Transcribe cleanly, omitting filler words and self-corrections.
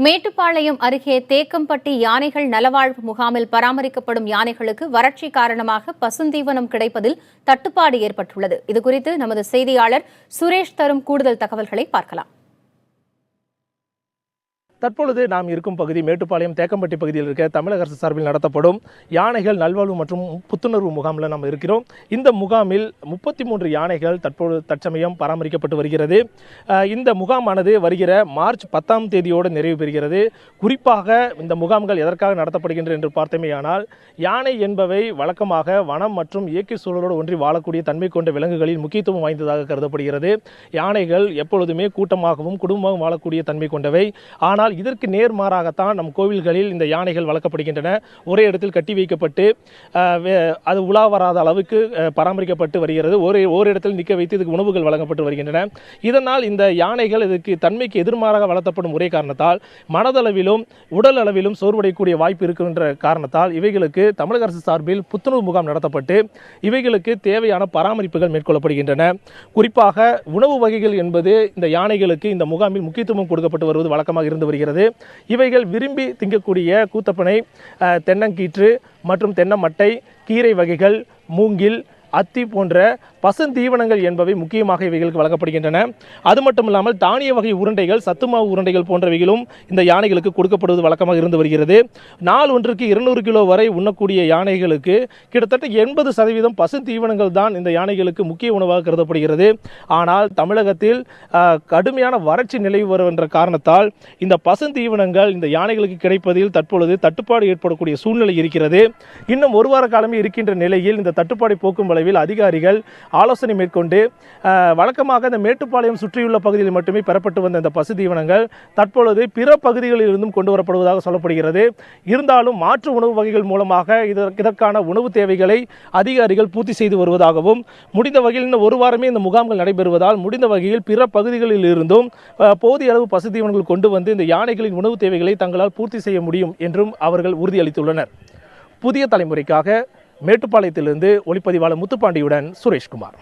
மேட்டுப்பாளையம் அருகே தேக்கம்பட்டி யானைகள் நலவாழ்வு முகாமில் பராமரிக்கப்படும் யானைகளுக்கு வறட்சி காரணமாக பசுந்தீவனம் கிடைப்பதில் தட்டுப்பாடு ஏற்பட்டுள்ளது. இதுகுறித்து நமது செய்தியாளர் சுரேஷ் தரும் கூடுதல் தகவல்களை பார்க்கலாம். தற்பொழுது நாம் இருக்கும் பகுதி மேட்டுப்பாளையம் தேக்கம்பட்டி பகுதியில் இருக்க தமிழக அரசு சார்பில் நடத்தப்படும் யானைகள் நல்வாழ்வு மற்றும் புத்துணர்வு முகாமில் நாம் இருக்கிறோம். இந்த முகாமில் 33 யானைகள் தற்சமயம் பராமரிக்கப்பட்டு வருகிறது. இந்த முகாமானது வருகிற மார்ச் 10ஆம் தேதியோடு நிறைவு பெறுகிறது. குறிப்பாக இந்த முகாம்கள் எதற்காக நடத்தப்படுகின்றன என்று பார்த்தமேயானால், யானை என்பவை வழக்கமாக வனம் மற்றும் இயற்கை சூழலோடு ஒன்றி வாழக்கூடிய தன்மை கொண்ட விலங்குகளில் முக்கியத்துவம் வாய்ந்ததாக கருதப்படுகிறது. யானைகள் எப்பொழுதுமே கூட்டமாகவும் குடும்பமாகவும் வாழக்கூடிய தன்மை கொண்டவை. ஆனால் இதற்கு நேர்மாறாகத்தான் நம் கோவில்களில் இந்த யானைகள் வளர்க்கப்படுகின்றன. ஒரே இடத்தில் கட்டி வைக்கப்பட்டு அது உலா வராத அளவுக்கு பராமரிக்கப்பட்டு வருகிறது. ஒரு இடத்தில் நிற்க வைத்து இதுக்கு உணவுகள் வழங்கப்பட்டு வருகின்றன. இதனால் இந்த யானைகள் இதுக்கு தன்மைக்கு எதிர்மாறாக வளர்த்தப்படும் ஒரே காரணத்தால் மனதளவிலும் உடல் அளவிலும் சோர்வடையக்கூடிய வாய்ப்பு இருக்கின்ற காரணத்தால் இவைகளுக்கு தமிழக அரசு சார்பில் புத்துணர்வு முகாம் நடத்தப்பட்டு இவைகளுக்கு தேவையான பராமரிப்புகள் மேற்கொள்ளப்படுகின்றன. குறிப்பாக உணவு வகைகள் என்பது இந்த யானைகளுக்கு இந்த முகாமில் முக்கியத்துவம் கொடுக்கப்பட்டு வருவது வழக்கமாக இருந்து வருகிறது. இவைகள் விரும்பி திங்கக்கூடிய கூத்தப்பனை, தென்னங்கீற்று மற்றும் தென்னமட்டை, கீரை வகைகள், மூங்கில், அத்தி போன்ற பசுந்தீவனங்கள் என்பவை முக்கியமாக இவைகளுக்கு வழங்கப்படுகின்றன. அது மட்டும் இல்லாமல் தானிய வகை உருண்டைகள், சத்துமாவு உருண்டைகள் போன்றவைகளும் இந்த யானைகளுக்கு கொடுக்கப்படுவது வழக்கமாக இருந்து வருகிறது. நாள் ஒன்றுக்கு 200 கிலோ வரை உண்ணக்கூடிய யானைகளுக்கு கிட்டத்தட்ட 80% பசுந்தீவனங்கள் தான் இந்த யானைகளுக்கு முக்கிய உணவாக கருதப்படுகிறது. ஆனால் தமிழகத்தில் கடுமையான வறட்சி நிலவி வருகின்ற காரணத்தால் இந்த பசுந்தீவனங்கள் இந்த யானைகளுக்கு கிடைப்பதில் தற்பொழுது தட்டுப்பாடு ஏற்படக்கூடிய சூழ்நிலை இருக்கிறது. இன்னும் ஒரு வார காலமே இருக்கின்ற நிலையில் இந்த தட்டுப்பாடை போக்கும் அளவில் அதிகாரிகள் ஆலோசனை மேற்கொண்டு வழக்கமாக இந்த மேட்டுப்பாளையம் சுற்றியுள்ள பகுதியில் மட்டுமே பெறப்பட்டு வந்த இந்த பசுதீவனங்கள் தற்பொழுது பிற பகுதிகளில் இருந்தும் கொண்டு வரப்படுவதாக சொல்லப்படுகிறது. இருந்தாலும் மாற்று உணவு வகைகள் மூலமாக இதற்கான உணவு தேவைகளை அதிகாரிகள் பூர்த்தி செய்து வருவதாகவும், முடிந்த வகையில் இன்னும் ஒரு வாரமே இந்த முகாம்கள் நடைபெறுவதால் முடிந்த வகையில் பிற பகுதிகளில் இருந்தும் போதிய அளவு பசுதீவனங்கள் கொண்டு வந்து இந்த யானைகளின் உணவு தேவைகளை தங்களால் பூர்த்தி செய்ய முடியும் என்றும் அவர்கள் உறுதியளித்துள்ளனர். புதிய தலைமுறைக்காக மேட்டுப்பாளையத்திலிருந்து ஒளிப்பதிவாளர் முத்துப்பாண்டியுடன் சுரேஷ்குமார்.